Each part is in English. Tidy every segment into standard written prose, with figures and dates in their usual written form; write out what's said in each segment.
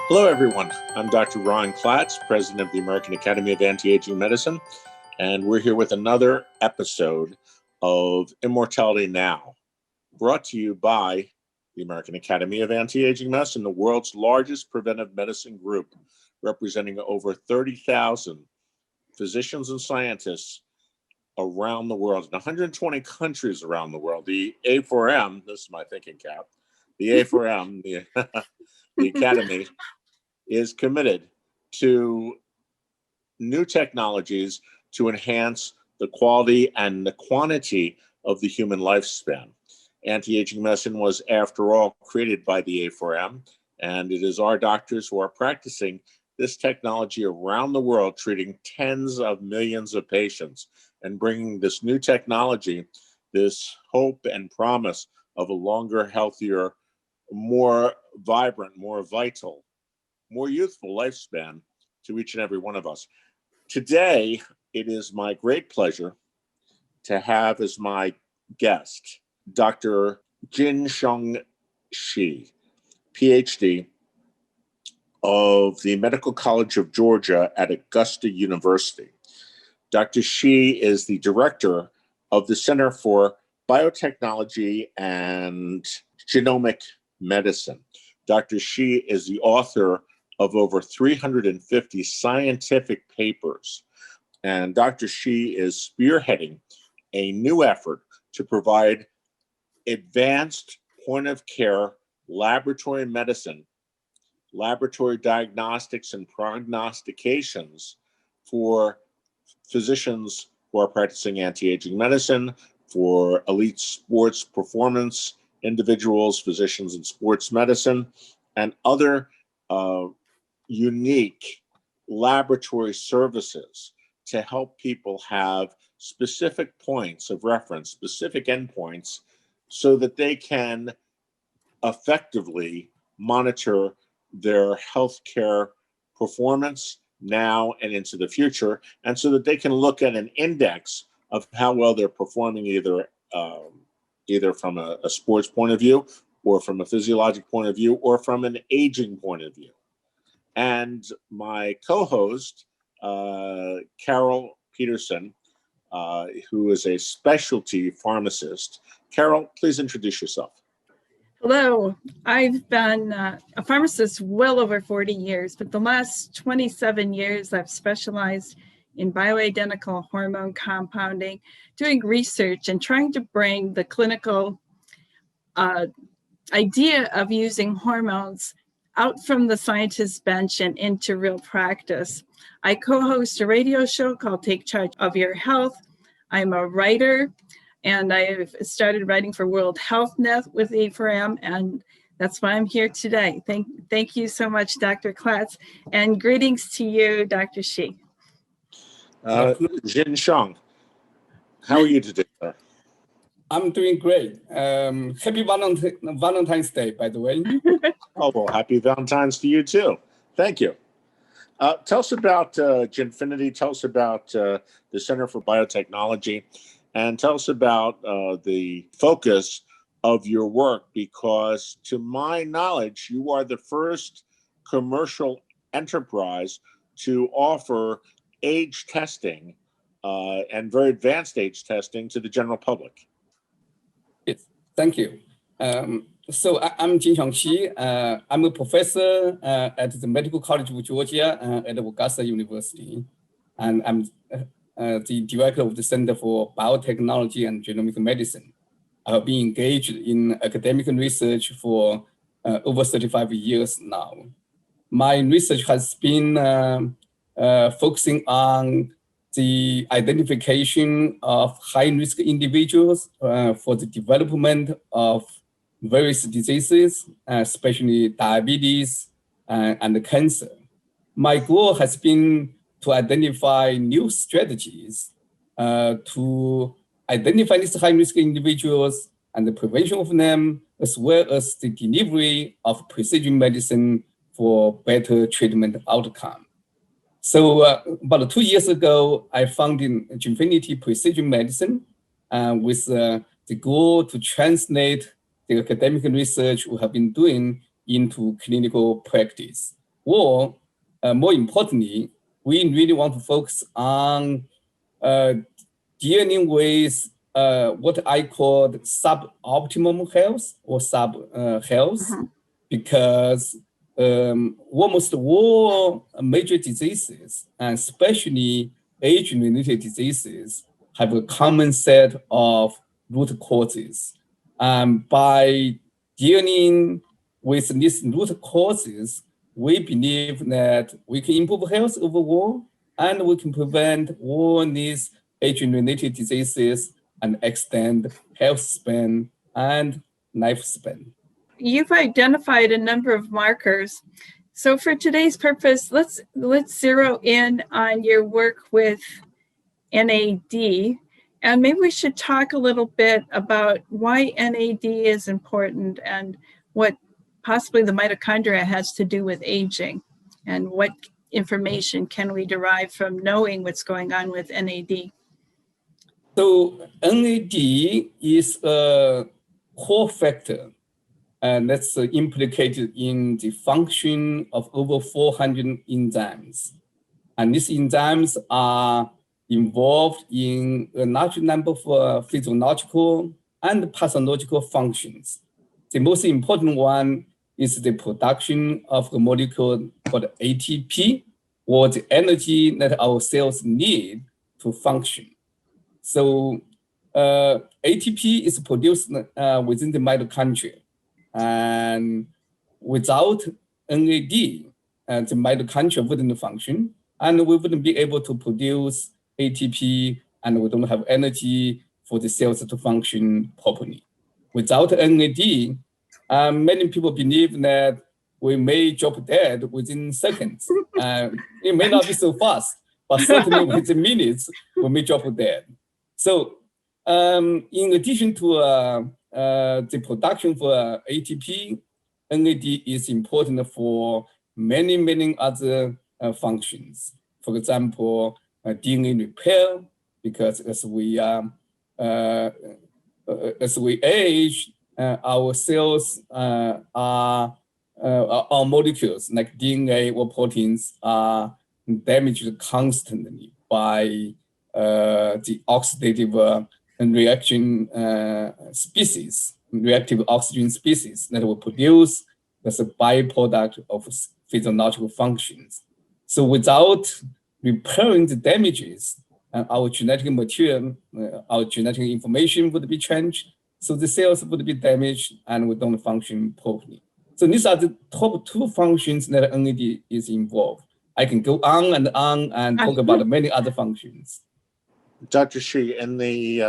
Hello, everyone. I'm Dr. Klatz, president of the American Academy of Anti-Aging Medicine, and we're here with another episode of Immortality Now, brought to you by the American Academy of Anti-Aging Medicine, the world's largest preventive medicine group, representing over 30,000 physicians and scientists around the world, in 120 countries around the world. The A4M, this is my thinking cap, the A4M, the Academy, is committed to new technologies to enhance the quality and the quantity of the human lifespan. Anti-aging medicine was, after all, created by the A4M, and it is our doctors who are practicing this technology around the world, treating tens of millions of patients and bringing this new technology, this hope and promise of a longer, healthier, more vibrant, more vital, more youthful lifespan to each and every one of us. Today, it is my great pleasure to have as my guest Dr. Jin Xiong She, PhD of the Medical College of Georgia at Augusta University. Dr. She is the director of the Center for Biotechnology and Genomic Medicine. Dr. She is the author of over 350 scientific papers. And Dr. She is spearheading a new effort to provide advanced point-of-care laboratory medicine, laboratory diagnostics and prognostications for physicians who are practicing anti-aging medicine, for elite sports performance individuals, physicians in sports medicine, and other unique laboratory services to help people have specific points of reference, specific endpoints, so that they can effectively monitor their healthcare performance now and into the future, and so that they can look at an index of how well they're performing either from a sports point of view, or from a physiologic point of view, or from an aging point of view. And my co-host, Carol Petersen, who is a specialty pharmacist. Carol, please introduce yourself. Hello, I've been a pharmacist well over 40 years, but the last 27 years I've specialized in bioidentical hormone compounding, doing research and trying to bring the clinical idea of using hormones out from the scientist's bench and into real practice. I co-host a radio show called Take Charge of Your Health. I'm a writer, and I've started writing for World Health Net with A4M, and that's why I'm here today. Thank you so much, Dr. Klatz, and greetings to you, Dr. She. Jin Xiong, how are you today, sir? I'm doing great. Happy Valentine's Day, by the way. Oh, well, happy Valentine's to you too. Thank you. Tell us about Ginfinity. Tell us about the Center for Biotechnology, and tell us about the focus of your work, because to my knowledge, you are the first commercial enterprise to offer age testing and very advanced age testing to the general public. Yes, thank you. So I'm Jin Xiong She. I'm a professor at the Medical College of Georgia at Augusta University, and I'm the director of the Center for Biotechnology and Genomic Medicine. I've been engaged in academic research for over 35 years now. My research has been focusing on the identification of high-risk individuals for the development of various diseases, especially diabetes and cancer. My goal has been to identify new strategies to identify these high-risk individuals and the prevention of them, as well as the delivery of precision medicine for better treatment outcome. So about 2 years ago, I founded Ginfinity Precision Medicine with the goal to translate the academic research we have been doing into clinical practice. or more importantly, we really want to focus on dealing with what I call suboptimal health or health, because almost all major diseases, and especially age-related diseases, have a common set of root causes. By dealing with these root causes, we believe that we can improve health overall, and we can prevent all these age-related diseases and extend health span and lifespan. You've identified a number of markers. So for today's purpose, let's zero in on your work with NAD. And maybe we should talk a little bit about why NAD is important and what possibly the mitochondria has to do with aging, and what information can we derive from knowing what's going on with NAD. So NAD is a core factor, and that's implicated in the function of over 400 enzymes. And these enzymes are involved in a large number of physiological and pathological functions. The most important one is the production of a molecule called ATP, or the energy that our cells need to function. So ATP is produced within the mitochondria, and without NAD, the mitochondria wouldn't function, and we wouldn't be able to produce ATP, and we don't have energy for the cells to function properly. Without NAD, many people believe that we may drop dead within seconds. It may not be so fast, but certainly within minutes, we may drop dead. So in addition to the production for ATP, NAD is important for many, many other functions. For example, DNA repair, because as we age, our cells our molecules like DNA or proteins are damaged constantly by the oxidative reaction species, reactive oxygen species that will produce as a byproduct of physiological functions. So without repairing the damages, our genetic material, our genetic information would be changed, so the cells would be damaged and we don't function properly. So these are the top two functions that NAD is involved. I can go on and talk about many other functions. Dr. She, in the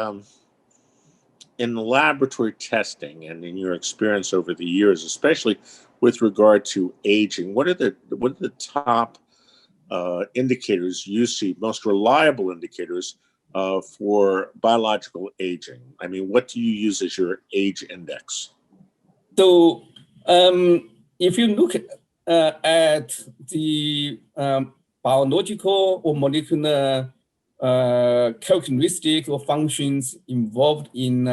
laboratory testing and in your experience over the years, especially with regard to aging, what are the top indicators you see, most reliable indicators for biological aging? I mean, what do you use as your age index? So if you look at the biological or molecular characteristics or functions involved in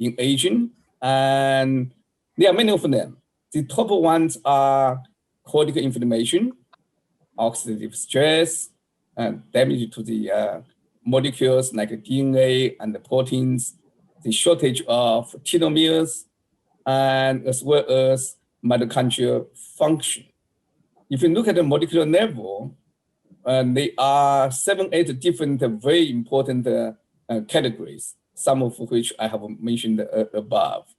aging, and there are many of them. The top ones are cortical inflammation, oxidative stress, damage to the molecules like DNA and the proteins, the shortage of telomeres, and as well as mitochondrial function. If you look at the molecular level, there are 7-8 different very important categories, some of which I have mentioned above.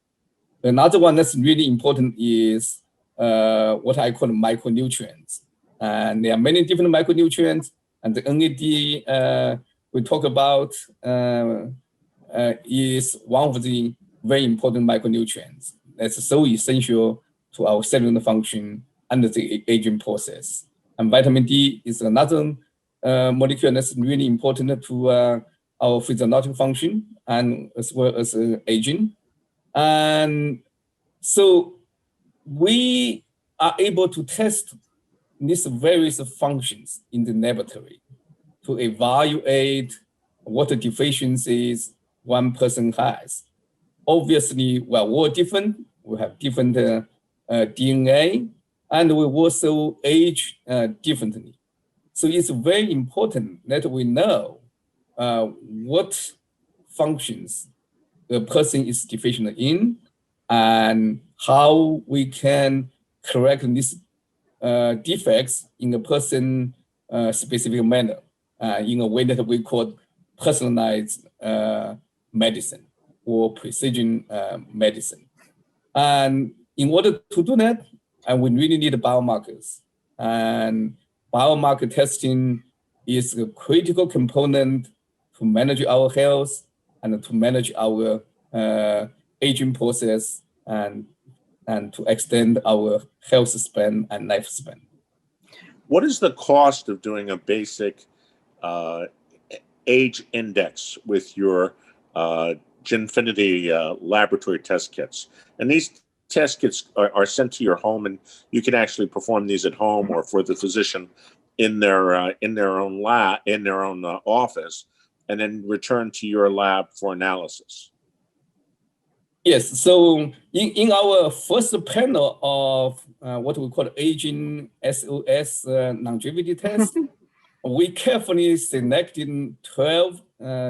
Another one that's really important is what I call micronutrients. And there are many different micronutrients, and the NAD we talk about is one of the very important micronutrients that's so essential to our cellular function and the aging process. And vitamin D is another molecule that's really important to our physiological function and as well as aging. And so we are able to test these various functions in the laboratory to evaluate what the deficiencies one person has. Obviously, we're all different. We have different DNA, and we also age differently. So it's very important that we know what functions the person is deficient in and how we can correct these defects in a person specific manner, in a way that we call personalized medicine or precision medicine. And in order to do that, we really need biomarkers. And biomarker testing is a critical component to manage our health and to manage our aging process and to extend our health span and lifespan. What is the cost of doing a basic age index with your Ginfinity laboratory test kits? And these test kits are sent to your home, and you can actually perform these at home or for the physician in their own lab, in their own office, and then return to your lab for analysis. Yes, so in our first panel of what we call aging SOS longevity test, we carefully selected 12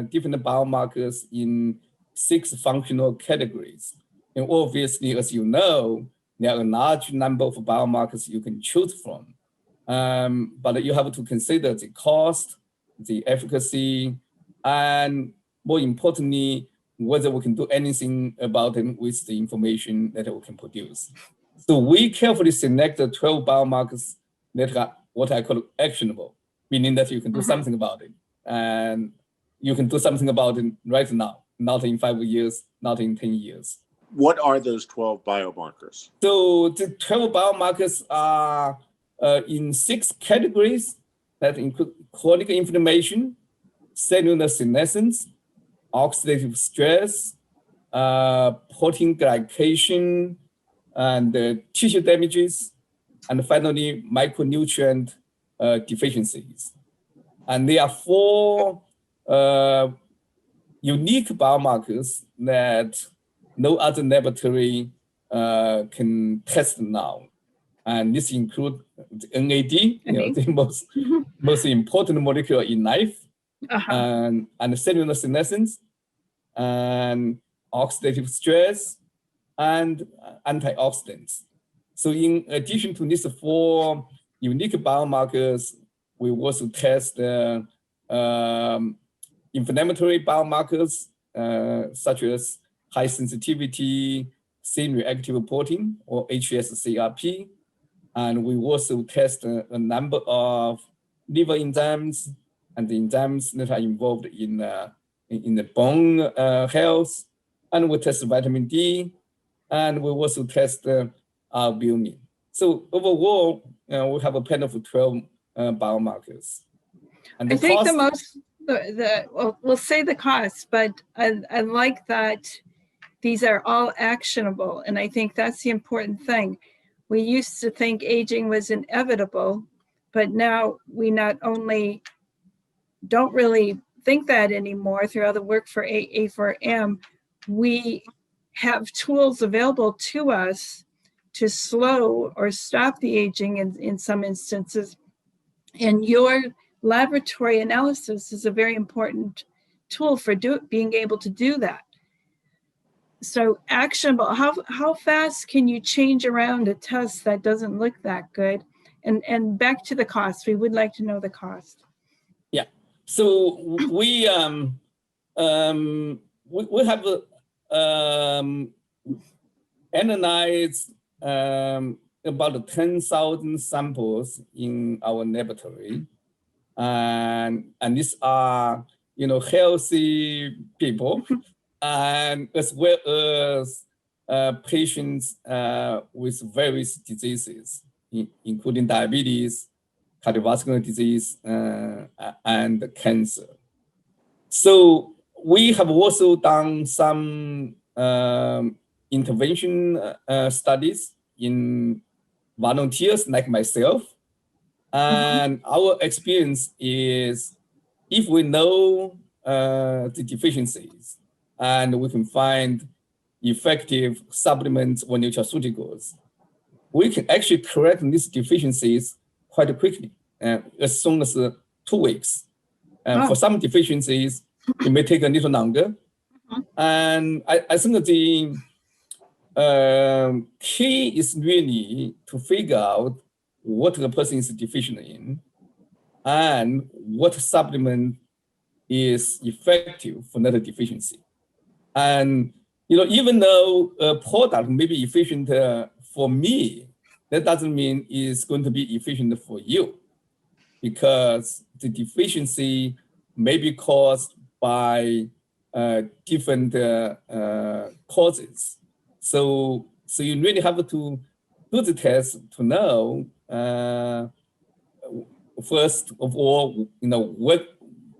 different biomarkers in 6 functional categories. And obviously, as you know, there are a large number of biomarkers you can choose from. But you have to consider the cost, the efficacy, and more importantly, whether we can do anything about them with the information that we can produce. So we carefully selected 12 biomarkers that are what I call actionable, meaning that you can do something about it. And you can do something about it right now, not in 5 years, not in 10 years. What are those 12 biomarkers? So the 12 biomarkers are in 6 categories that include chronic inflammation, cellular senescence, oxidative stress, protein glycation, and tissue damages, and finally micronutrient deficiencies. And there are 4 unique biomarkers that no other laboratory can test now. And this includes the NAD, the most important molecule in life, and cellular senescence, and oxidative stress, and antioxidants. So in addition to these 4 unique biomarkers, we also test inflammatory biomarkers such as high sensitivity C-reactive protein, or HSCRP. And we also test a number of liver enzymes and the enzymes that are involved in the bone health. And we test vitamin D, and we also test albumin. So overall, we have a panel of 12 biomarkers. And I think the most, well, we'll say the cost, but I like that these are all actionable. And I think that's the important thing. We used to think aging was inevitable, but now we not only don't really think that anymore through all the work for A4M, we have tools available to us to slow or stop the aging in some instances. And your laboratory analysis is a very important tool for being able to do that. So actionable, how fast can you change around a test that doesn't look that good? And back to the cost, we would like to know the cost. Yeah, so we have analyzed about 10,000 samples in our laboratory, and these are healthy people. And as well as patients with various diseases, including diabetes, cardiovascular disease, and cancer. So we have also done some intervention studies in volunteers like myself. And our experience is, if we know the deficiencies, and we can find effective supplements or nutraceuticals, we can actually correct these deficiencies quite quickly, as soon as 2 weeks. For some deficiencies, it may take a little longer. And I think the key is really to figure out what the person is deficient in and what supplement is effective for that deficiency. And even though a product may be efficient for me, that doesn't mean it's going to be efficient for you, because the deficiency may be caused by different causes. So you really have to do the test to know, first of all,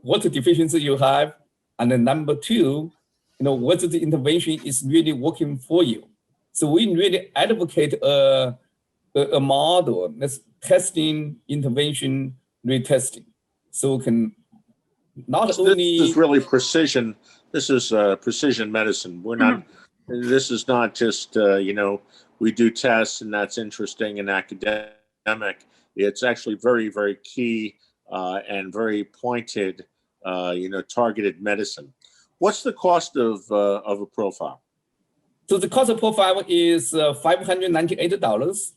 what deficiency you have, and then number two, whether the intervention is really working for you. So we really advocate a model that's testing, intervention, retesting. So we can not only... This is really precision. This is precision medicine. We're not, this is not just, we do tests and that's interesting and academic. It's actually very, very key and very pointed, targeted medicine. What's the cost of a profile? So the cost of profile is $598,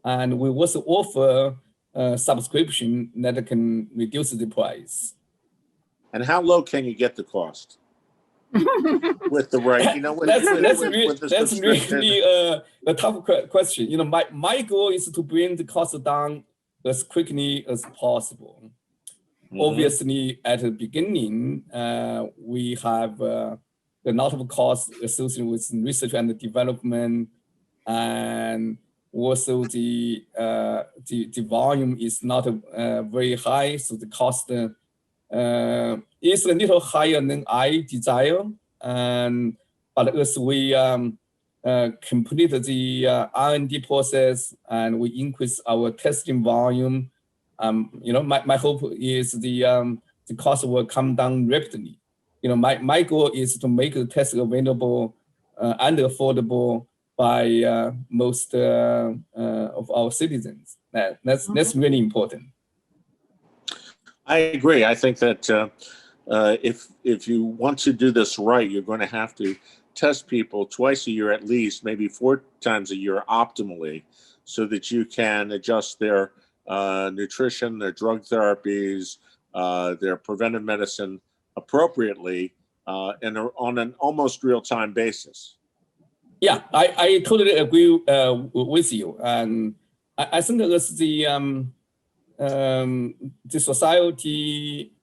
and we also offer a subscription that can reduce the price. And how low can you get the cost? With the right, that's really a tough question. My goal is to bring the cost down as quickly as possible. Obviously, at the beginning, we have a lot of costs associated with research and development, and also the volume is not very high, so the cost is a little higher than I desire. But as we complete the R&D process and we increase our testing volume, my hope is the cost will come down rapidly. My goal is to make the test available and affordable by most of our citizens. That's really important. I agree. I think that if you want to do this right, you're going to have to test people twice a year at least, maybe 4 times a year optimally, so that you can adjust their nutrition, their drug therapies, their preventive medicine appropriately and on an almost real-time basis. Yeah, I totally agree with you. And I think that the society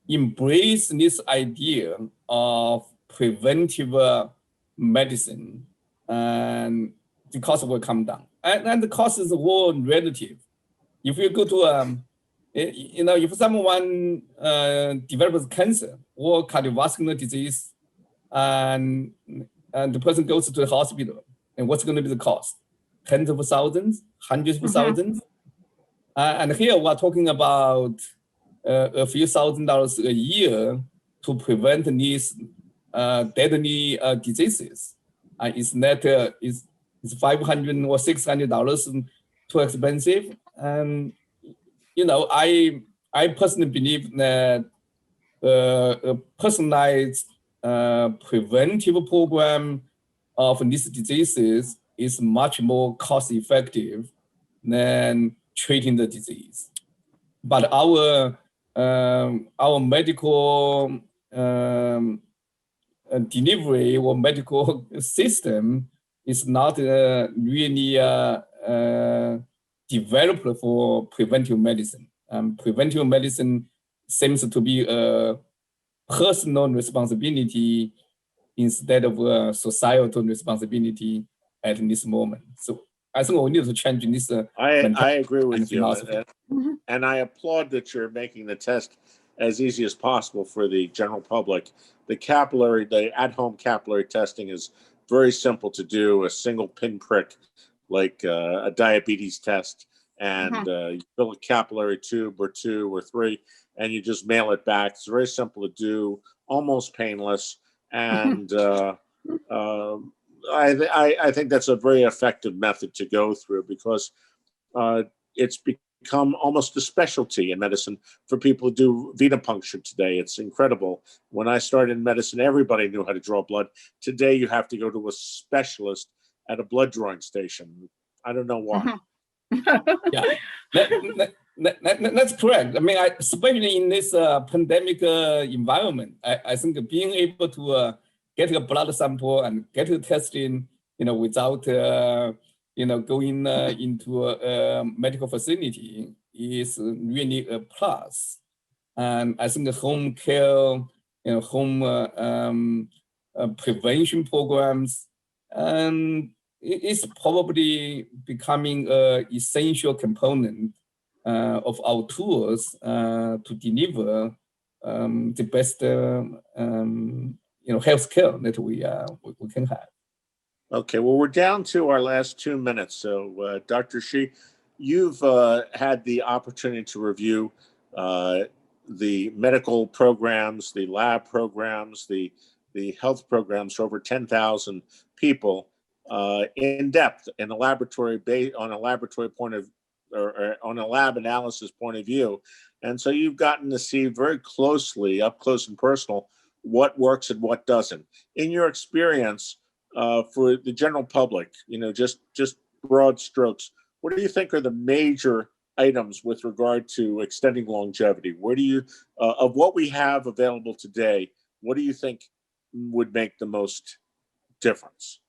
embrace this idea of preventive medicine, and the cost will come down. And the cost is all relative. If you go to, if someone develops cancer or cardiovascular disease, and the person goes to the hospital, and what's going to be the cost? Tens of thousands, hundreds of thousands. And here we're talking about a few $1,000s a year to prevent these deadly diseases. It's $500 or $600 too expensive. And I personally believe that a personalized preventive program of these diseases is much more cost effective than treating the disease. But our medical delivery or medical system is not really developed for preventive medicine. Preventive medicine seems to be a personal responsibility instead of a societal responsibility at this moment. So I think we need to change this. I agree with you. And I applaud that you're making the test as easy as possible for the general public. The at-home capillary testing is very simple to do, a single pinprick, like a diabetes test, and you fill a capillary tube or 2 or 3, and you just mail it back. It's very simple to do, almost painless, and I think that's a very effective method to go through, because it's become almost a specialty in medicine for people to do venipuncture today. It's incredible. When I started in medicine, everybody knew how to draw blood. Today, you have to go to a specialist at a blood drawing station. I don't know why. Yeah, that's correct. I mean, especially in this pandemic environment, I think being able to get a blood sample and get a testing, without going into a medical facility is really a plus. And I think the home care, home prevention programs, and it's probably becoming an essential component of our tools to deliver the best health care that we can have. Okay, well, we're down to our last 2 minutes. So, Dr. She, you've had the opportunity to review the medical programs, the lab programs, the health programs for over 10,000 people in depth in a laboratory on a laboratory point of, or on a lab analysis point of view. And so you've gotten to see very closely, up close and personal, what works and what doesn't. In your experience, for the general public, just broad strokes, what do you think are the major items with regard to extending longevity? Where do you, of what we have available today, what do you think would make the most difference?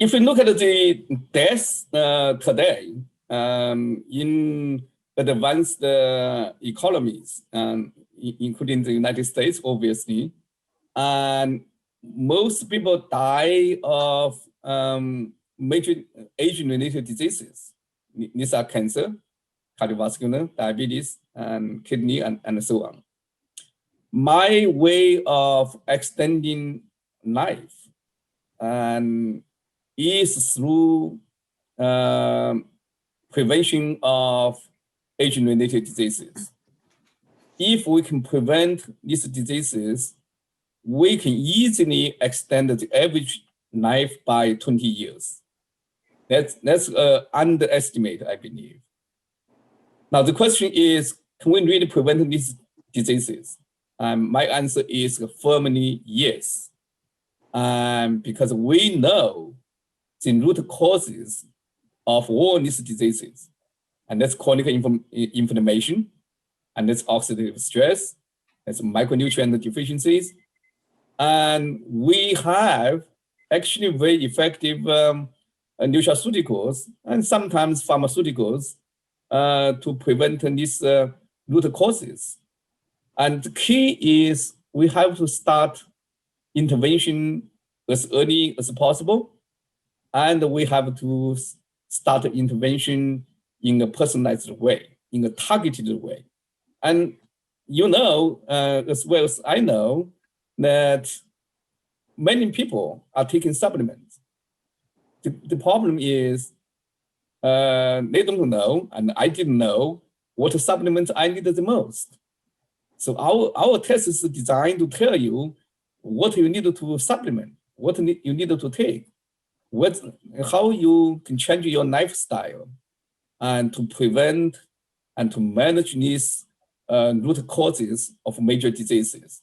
If you look at the deaths today in advanced economies, including the United States, obviously, and most people die of major age-related diseases. These are cancer, cardiovascular, diabetes, and kidney, and so on. My way of extending life is through prevention of age-related diseases. If we can prevent these diseases, we can easily extend the average life by 20 years. That's underestimate, I believe. Now, the question is, can we really prevent these diseases? My answer is firmly yes. Because we know the root causes of all these diseases, and that's chronic inflammation, and that's oxidative stress, that's micronutrient deficiencies. And we have actually very effective nutraceuticals and sometimes pharmaceuticals to prevent these root causes. And the key is we have to start intervention as early as possible, and we have to start intervention in a personalized way, in a targeted way. And as well as I know, that many people are taking supplements. The problem is they don't know, and I didn't know what supplements I needed the most. So our test is designed to tell you what you need to supplement, what you need to take, how you can change your lifestyle, and to prevent and to manage these root causes of major diseases.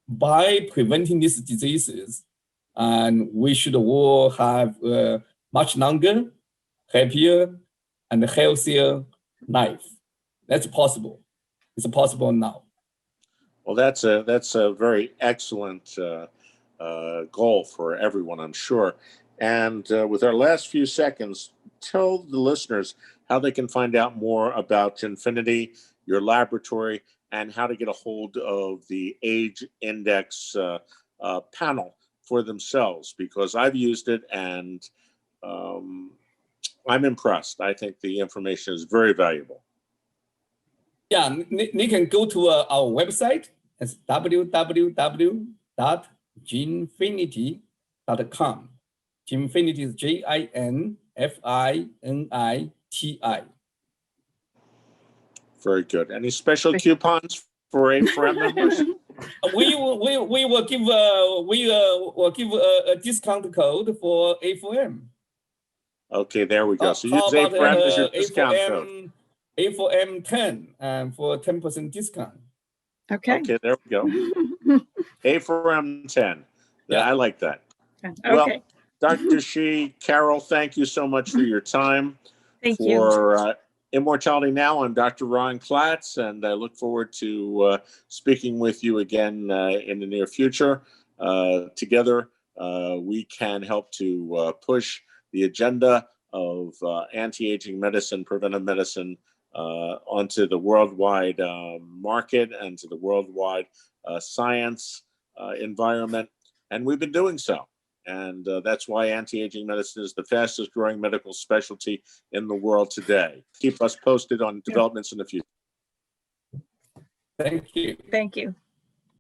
By preventing these diseases, and we should all have a much longer, happier, and healthier life. That's possible. It's possible now. Well, that's a very excellent goal for everyone, I'm sure. And with our last few seconds, tell the listeners how they can find out more about Ginfinity, your laboratory, and how to get a hold of the age index panel for themselves, because I've used it and I'm impressed. I think the information is very valuable. Yeah, they can go to our website. It's www.ginfinity.com. Ginfinity is Ginfiniti. Very good. Any special coupons for A4M members? we will give a discount code for A4M. Okay, there we go. So use How about A4M as your discount code. A4M 10 for 10% discount. Okay. Okay, there we go. A4M 10. Yeah. I like that. Okay. Well, Dr. She, Carol, thank you so much for your time. Thank you. For Immortality Now, I'm Dr. Ron Klatz, and I look forward to speaking with you again in the near future. Together, we can help to push the agenda of anti-aging medicine, preventive medicine, onto the worldwide market and to the worldwide science environment. And we've been doing so. And that's why anti-aging medicine is the fastest growing medical specialty in the world today. Keep us posted on developments in the future. Thank you. Thank you.